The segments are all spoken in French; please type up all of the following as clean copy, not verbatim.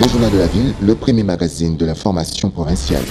Le Journal de la Ville, le premier magazine de l'information provinciale.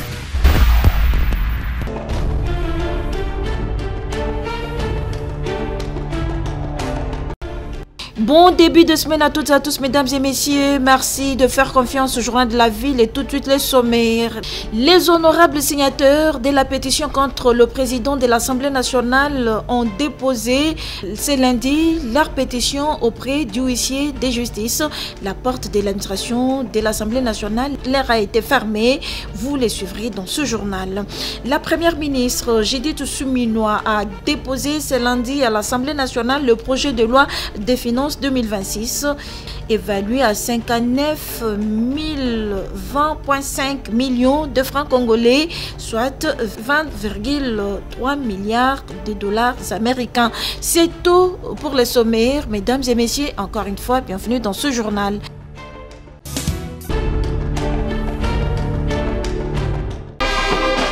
Bon début de semaine à toutes et à tous, mesdames et messieurs. Merci de faire confiance au Journal de la Ville et tout de suite les sommaires. Les honorables signataires de la pétition contre le président de l'Assemblée nationale ont déposé ce lundi leur pétition auprès du huissier de justice. La porte de l'administration de l'Assemblée nationale leur a été fermée. Vous les suivrez dans ce journal. La première ministre Judith Suminwa a déposé ce lundi à l'Assemblée nationale le projet de loi des finances 2026, évalué à 59 020,5 millions de francs congolais, soit 20,3 milliards de dollars américains. C'est tout pour les sommaires. Mesdames et messieurs, encore une fois, bienvenue dans ce journal.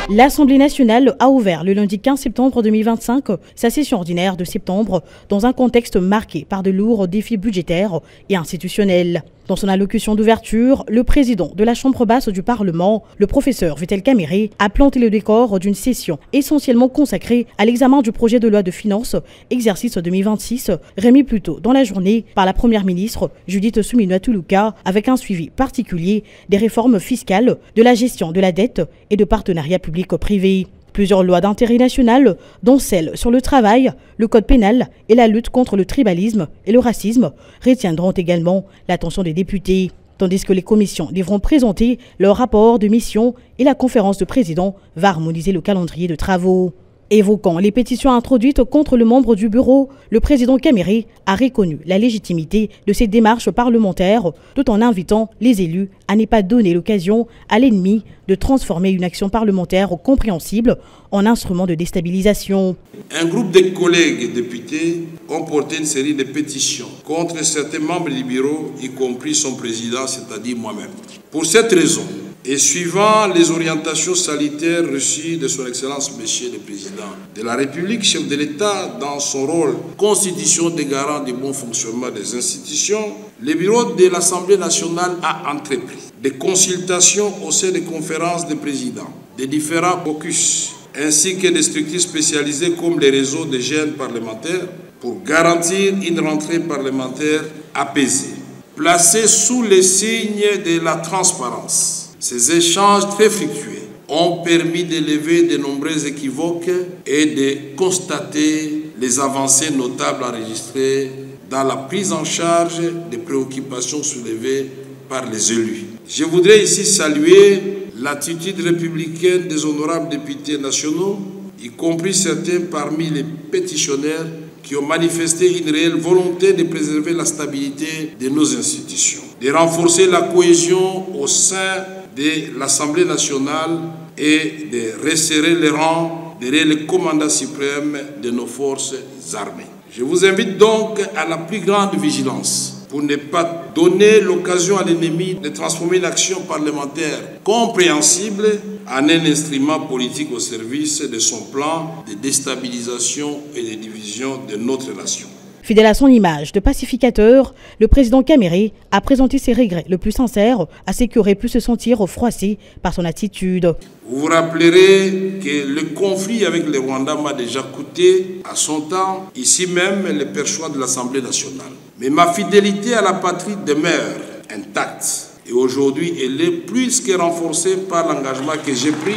L'Assemblée nationale a ouvert le lundi 15 septembre 2025 sa session ordinaire de septembre dans un contexte marqué par de lourds défis budgétaires et institutionnels. Dans son allocution d'ouverture, le président de la Chambre basse du Parlement, le professeur Vital Kamerhe, a planté le décor d'une session essentiellement consacrée à l'examen du projet de loi de finances exercice 2026, remis plus tôt dans la journée par la première ministre Judith Suminwa Tuluka, avec un suivi particulier des réformes fiscales, de la gestion de la dette et de partenariats publics-privés. Plusieurs lois d'intérêt national, dont celle sur le travail, le code pénal et la lutte contre le tribalisme et le racisme, retiendront également l'attention des députés. Tandis que les commissions devront présenter leur rapport de mission et la conférence de présidents va harmoniser le calendrier de travaux. Évoquant les pétitions introduites contre le membre du bureau, le président Kamerhe a reconnu la légitimité de ces démarches parlementaires tout en invitant les élus à ne pas donner l'occasion à l'ennemi de transformer une action parlementaire compréhensible en instrument de déstabilisation. Un groupe de collègues députés ont porté une série de pétitions contre certains membres libéraux, y compris son président, c'est-à-dire moi-même. Pour cette raison, et suivant les orientations sanitaires reçues de son Excellence Monsieur le Président de la République, chef de l'État, dans son rôle constitution des garants du bon fonctionnement des institutions, le bureau de l'Assemblée nationale a entrepris des consultations au sein des conférences des présidents, des différents caucus, ainsi que des structures spécialisées comme les réseaux de jeunes parlementaires pour garantir une rentrée parlementaire apaisée, placée sous les signes de la transparence. Ces échanges très fructueux ont permis d'élever de nombreux équivoques et de constater les avancées notables enregistrées dans la prise en charge des préoccupations soulevées par les élus. Je voudrais ici saluer l'attitude républicaine des honorables députés nationaux, y compris certains parmi les pétitionnaires qui ont manifesté une réelle volonté de préserver la stabilité de nos institutions, de renforcer la cohésion au sein de l'Assemblée nationale et de resserrer les rangs derrière le commandant suprême de nos forces armées. Je vous invite donc à la plus grande vigilance pour ne pas donner l'occasion à l'ennemi de transformer une action parlementaire compréhensible en un instrument politique au service de son plan de déstabilisation et de division de notre nation. Fidèle à son image de pacificateur, le président Kamerhe a présenté ses regrets le plus sincères à ceux qui auraient pu se sentir froissés par son attitude. Vous vous rappellerez que le conflit avec le Rwanda m'a déjà coûté à son temps, ici même, le perchoir de l'Assemblée nationale. Mais ma fidélité à la patrie demeure intacte. Et aujourd'hui, elle est plus que renforcée par l'engagement que j'ai pris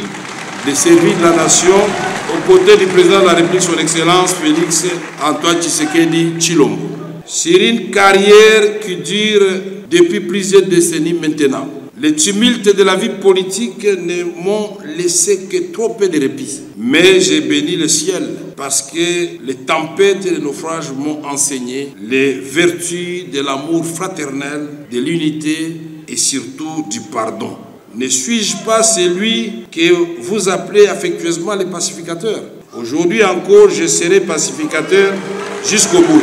de servir la nation aux côtés du président de la République, son Excellence Félix Antoine Tshisekedi Tshilombo. Sur une carrière qui dure depuis plusieurs décennies maintenant, les tumultes de la vie politique ne m'ont laissé que trop peu de répit. Mais j'ai béni le ciel parce que les tempêtes et les naufrages m'ont enseigné les vertus de l'amour fraternel, de l'unité et surtout du pardon. Ne suis-je pas celui que vous appelez affectueusement les pacificateurs? Aujourd'hui encore, je serai pacificateur jusqu'au bout.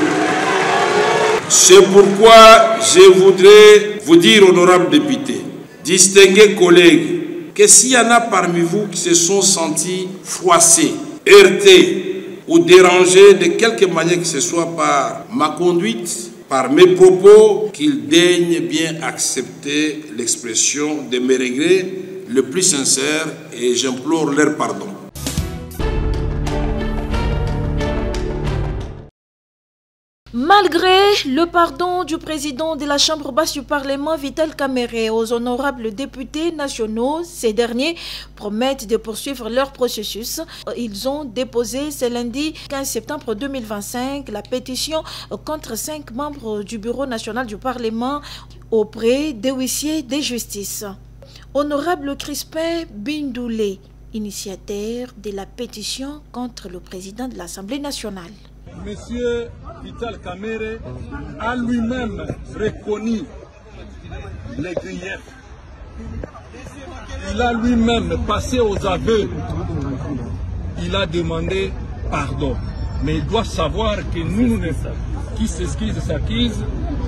C'est pourquoi je voudrais vous dire, honorables députés, distingués collègues, que s'il y en a parmi vous qui se sont sentis froissés, heurtés ou dérangés de quelque manière que ce soit par ma conduite par mes propos qu'ils daignent bien accepter l'expression de mes regrets le plus sincère et j'implore leur pardon. Malgré le pardon du président de la Chambre basse du Parlement, Vital Kamerhe, aux honorables députés nationaux, ces derniers promettent de poursuivre leur processus. Ils ont déposé ce lundi 15 septembre 2025 la pétition contre 5 membres du Bureau national du Parlement auprès des huissiers de justice. Honorable Crispin Bindoulé, initiateur de la pétition contre le président de l'Assemblée nationale. Monsieur Vital Kamerhe a lui-même reconnu les griefs. Il a lui-même passé aux aveux. Il a demandé pardon. Mais il doit savoir que nous, qui s'excuse s'accuse,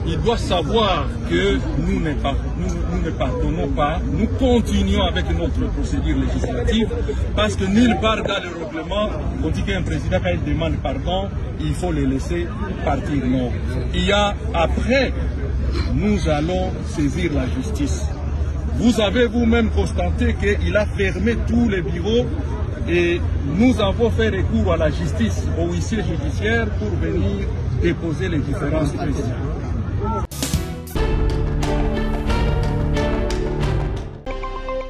il doit savoir que nous ne pardonnons pas. Nous continuons avec notre procédure législative parce que nulle part dans le règlement, on dit qu'un président, quand il demande pardon, il faut le laisser partir. Non. Il y a après, nous allons saisir la justice. Vous avez vous-même constaté qu'il a fermé tous les bureaux et nous avons fait recours à la justice, au huissier judiciaire pour venir déposer les différentes questions.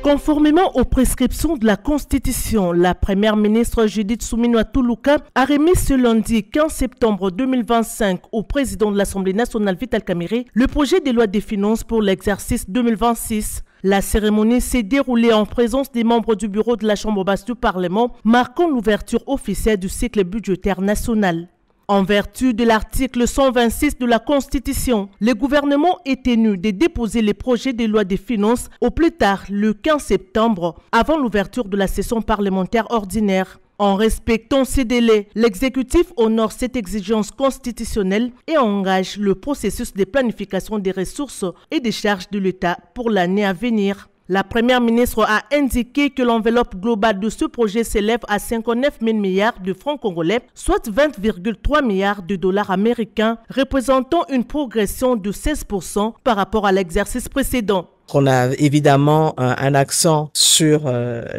Conformément aux prescriptions de la Constitution, la première ministre Judith Suminwa Tuluka a remis ce lundi 15 septembre 2025 au président de l'Assemblée nationale Vital Kamerhe le projet de loi des finances pour l'exercice 2026. La cérémonie s'est déroulée en présence des membres du bureau de la Chambre basse du Parlement, marquant l'ouverture officielle du cycle budgétaire national. En vertu de l'article 126 de la Constitution, le gouvernement est tenu de déposer les projets de loi des finances au plus tard le 15 septembre, avant l'ouverture de la session parlementaire ordinaire. En respectant ces délais, l'exécutif honore cette exigence constitutionnelle et engage le processus de planification des ressources et des charges de l'État pour l'année à venir. La première ministre a indiqué que l'enveloppe globale de ce projet s'élève à 59 000 milliards de francs congolais, soit 20,3 milliards de dollars américains, représentant une progression de 16% par rapport à l'exercice précédent. On a évidemment un accent sur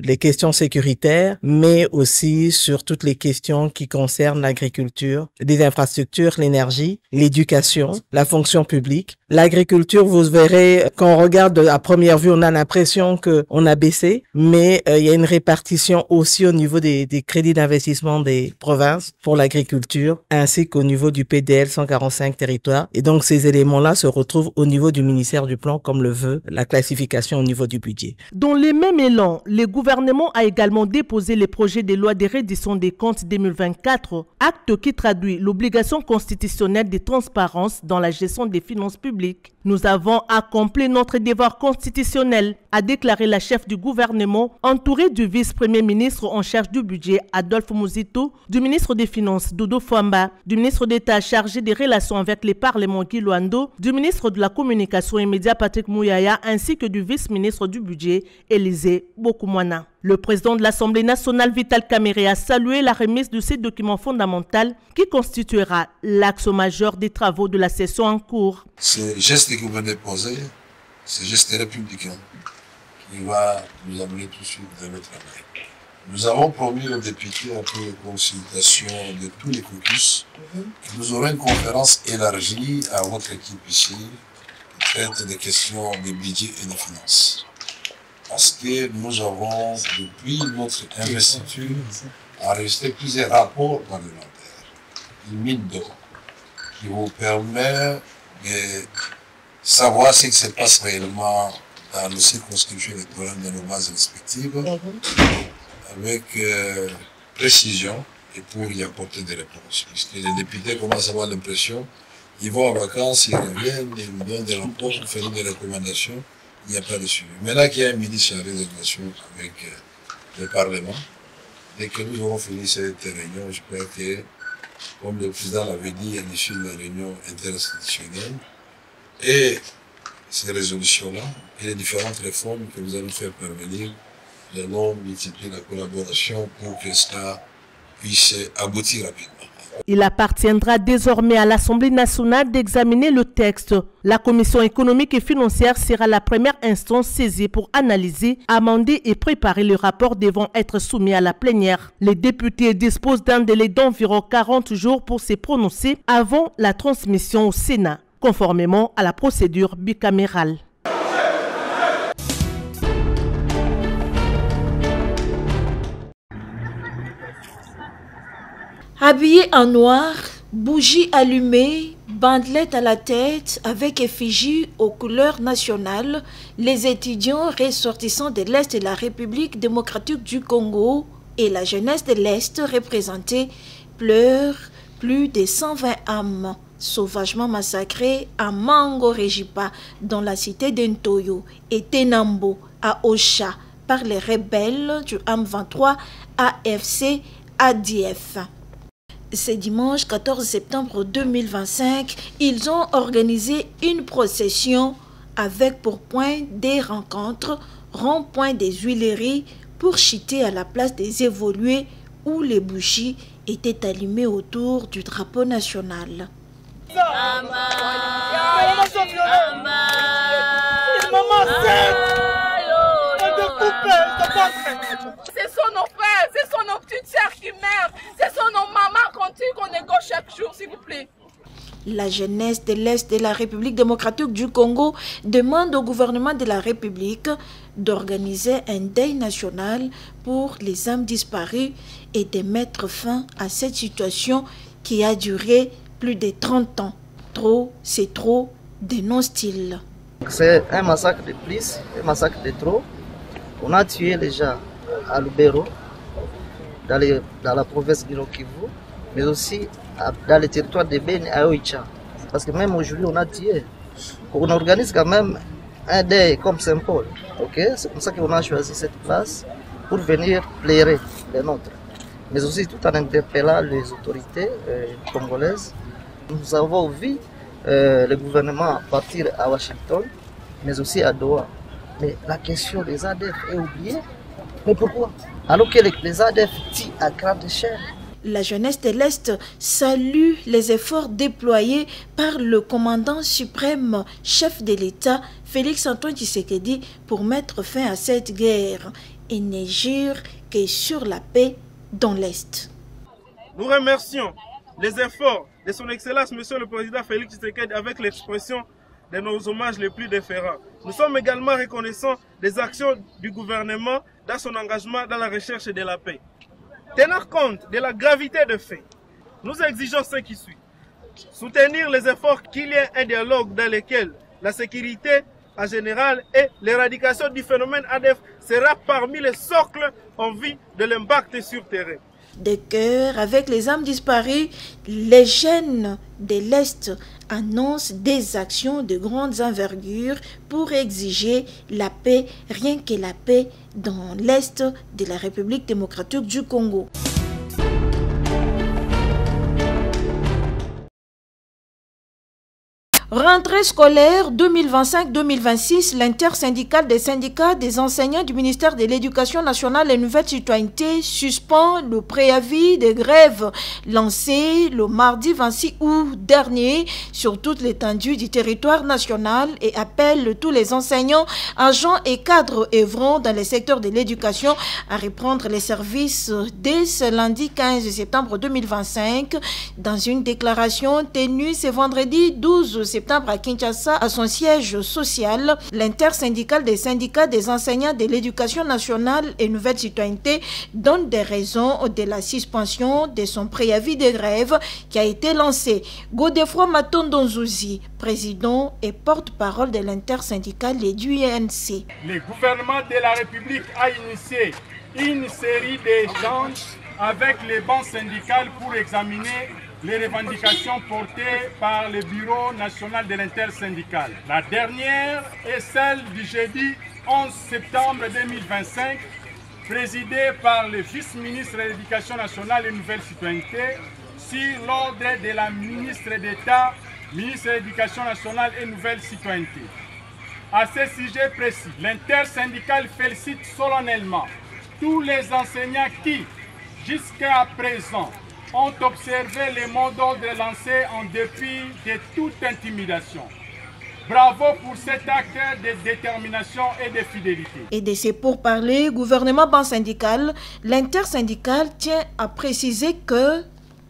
les questions sécuritaires, mais aussi sur toutes les questions qui concernent l'agriculture, les infrastructures, l'énergie, l'éducation, la fonction publique. L'agriculture, vous verrez, quand on regarde à première vue, on a l'impression qu'on a baissé, mais il y a une répartition aussi au niveau des crédits d'investissement des provinces pour l'agriculture, ainsi qu'au niveau du PDL 145 territoires. Et donc, ces éléments-là se retrouvent au niveau du ministère du Plan, comme le veut la classification au niveau du budget. Dans le même élan, le gouvernement a également déposé les projets de loi de reddition des comptes 2024, acte qui traduit l'obligation constitutionnelle de transparence dans la gestion des finances publiques. Nous avons accompli notre devoir constitutionnel, a déclaré la chef du gouvernement, entourée du vice-premier ministre en charge du budget Adolphe Muzito, du ministre des Finances Dodo Fwamba, du ministre d'État chargé des relations avec les parlements Guy Luando, du ministre de la Communication et Médias Patrick Mouyaya, ainsi que du vice-ministre du budget Élisée Bokoumwana. Le président de l'Assemblée nationale Vital Kamerhe a salué la remise de ces documents fondamentaux qui constituera l'axe majeur des travaux de la session en cours. Ce geste que vous venez de poser, ce geste républicain qui va nous amener tout de suite dans le travail. Nous avons promis aux députés, après les consultations de tous les caucus, que nous aurons une conférence élargie à votre équipe ici qui traite des questions de budget et de finances. Parce que nous avons, depuis notre investiture, enregistré plusieurs rapports parlementaires, une mine d'or, qui vous permet de savoir ce qui se passe réellement dans nos circonscriptions électorales, dans nos bases respectives, avec précision et pour y apporter des réponses. Puisque les députés commencent à avoir l'impression, ils vont en vacances, ils reviennent, ils nous donnent des rapports, ils font des recommandations. Il n'y a pas de suivi. Maintenant qu'il y a un ministre chargé des relations avec le Parlement, dès que nous aurons fini cette réunion, je crois que, comme le président l'avait dit à l'issue de la réunion interinstitutionnelle, et ces résolutions-là, et les différentes réformes que nous allons faire parvenir, nous allons multiplier la collaboration pour que cela puisse aboutir rapidement. Il appartiendra désormais à l'Assemblée nationale d'examiner le texte. La Commission économique et financière sera la première instance saisie pour analyser, amender et préparer le rapport devant être soumis à la plénière. Les députés disposent d'un délai d'environ 40 jours pour se prononcer avant la transmission au Sénat, conformément à la procédure bicamérale. Habillés en noir, bougies allumées, bandelettes à la tête avec effigie aux couleurs nationales, les étudiants ressortissants de l'Est de la République démocratique du Congo et la jeunesse de l'Est représentée pleurent plus de 120 âmes sauvagement massacrées à Mango-Rejipa dans la cité d'Entoyo et Tenambo à Ocha par les rebelles du AM23 AFC ADF. Ce dimanche 14 septembre 2025, ils ont organisé une procession avec pour point des rencontres, rond-point des Huileries pour chiter à la place des évolués où les bougies étaient allumées autour du drapeau national. Ce sont nos frères, ce sont nos petites sœurs qui meurent, ce sont nos mamans qu'on négocie chaque jour, s'il vous plaît. La jeunesse de l'Est de la République démocratique du Congo demande au gouvernement de la République d'organiser un deuil national pour les âmes disparues et de mettre fin à cette situation qui a duré plus de 30 ans. Trop, c'est trop, dénonce-t-il. C'est un massacre de plus, un massacre de trop. On a tué les gens à Lubero, dans la province du Nord-Kivu, mais aussi dans le territoire de Beni à Oicha. Parce que même aujourd'hui, on a tué. On organise quand même un deuil comme Saint-Paul. Okay? C'est pour ça qu'on a choisi cette place pour venir plairer les nôtres. Mais aussi tout en interpellant les autorités congolaises. Nous avons vu le gouvernement partir à Washington, mais aussi à Doha. Mais la question des ADF est oubliée. Mais pourquoi? Alors que les ADF tuent à grande échelle. La jeunesse de l'Est salue les efforts déployés par le commandant suprême, chef de l'État, Félix-Antoine Tshisekedi, pour mettre fin à cette guerre et ne jure que sur la paix dans l'Est. Nous remercions les efforts de son Excellence, Monsieur le Président Félix Tshisekedi, avec l'expression de nos hommages les plus déférents. Nous sommes également reconnaissants des actions du gouvernement dans son engagement dans la recherche de la paix. Tenant compte de la gravité des faits, nous exigeons ce qui suit. Soutenir les efforts qu'il y ait un dialogue dans lequel la sécurité en général et l'éradication du phénomène ADF sera parmi les socles en vue de l'impact sur terrain. De cœur avec les âmes disparues, les jeunes de l'Est annoncent des actions de grandes envergures pour exiger la paix, rien que la paix dans l'Est de la République démocratique du Congo. Rentrée scolaire 2025-2026, l'intersyndicale des syndicats des enseignants du ministère de l'Éducation nationale et Nouvelle Citoyenneté suspend le préavis de grève lancé le mardi 26 août dernier sur toute l'étendue du territoire national et appelle tous les enseignants, agents et cadres œuvrant dans les secteurs de l'éducation à reprendre les services dès ce lundi 15 septembre 2025. Dans une déclaration tenue ce vendredi 12 septembre à Kinshasa, à son siège social, l'intersyndicale des syndicats des enseignants de l'éducation nationale et Nouvelle Citoyenneté donne des raisons de la suspension de son préavis de grève qui a été lancé. Godefroid Matondonzouzi, président et porte-parole de l'intersyndicale et du INC. Le gouvernement de la République a initié une série d'échanges avec les banques syndicales pour examiner les revendications portées par le Bureau national de l'intersyndicale. La dernière est celle du jeudi 11 septembre 2025, présidée par le vice-ministre de l'Éducation nationale et Nouvelle Citoyenneté, sur l'ordre de la ministre d'État, ministre de l'Éducation nationale et Nouvelle Citoyenneté. À ce sujet précis, l'intersyndicale félicite solennellement tous les enseignants qui, jusqu'à présent, ont observé les mots d'ordre lancés en dépit de toute intimidation. Bravo pour cet acte de détermination et de fidélité. Et de ces pourparlers, gouvernement banc syndical, l'intersyndicale tient à préciser que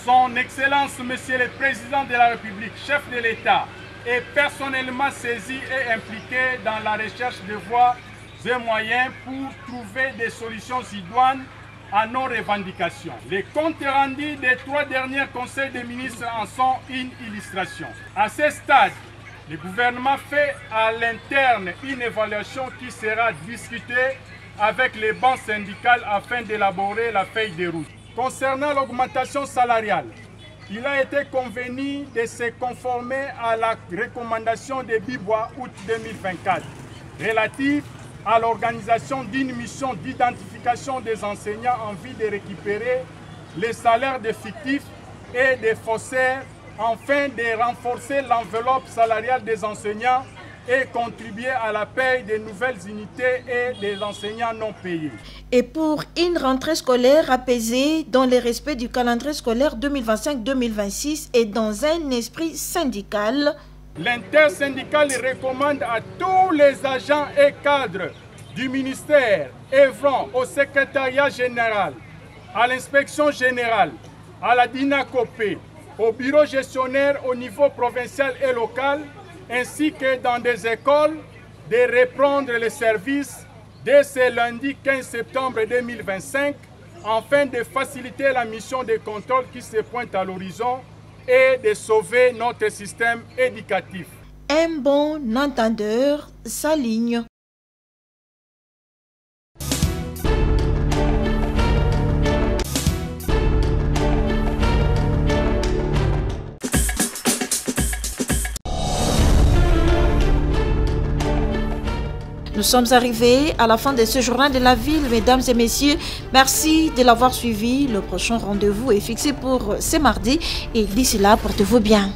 Son Excellence, Monsieur le Président de la République, chef de l'État, est personnellement saisi et impliqué dans la recherche de voies et moyens pour trouver des solutions idoines à nos revendications. Les comptes rendus des 3 derniers conseils des ministres en sont une illustration. À ce stade, le gouvernement fait à l'interne une évaluation qui sera discutée avec les banques syndicales afin d'élaborer la feuille de route. Concernant l'augmentation salariale, il a été convenu de se conformer à la recommandation de Bibois août 2024 relative à l'organisation d'une mission d'identification des enseignants en vue de récupérer les salaires des fictifs et des faussaires afin de renforcer l'enveloppe salariale des enseignants et contribuer à la paie des nouvelles unités et des enseignants non payés. Et pour une rentrée scolaire apaisée dans le respect du calendrier scolaire 2025-2026 et dans un esprit syndical, l'intersyndicale recommande à tous les agents et cadres du ministère œuvrant au secrétariat général, à l'inspection générale, à la DINACOPé, au bureau gestionnaire au niveau provincial et local, ainsi que dans des écoles, de reprendre les services dès ce lundi 15 septembre 2025, afin de faciliter la mission de contrôle qui se pointe à l'horizon et de sauver notre système éducatif. Un bon entendeur s'aligne. Nous sommes arrivés à la fin de ce journal de la ville, mesdames et messieurs. Merci de l'avoir suivi. Le prochain rendez-vous est fixé pour ce mardi. Et d'ici là, portez-vous bien.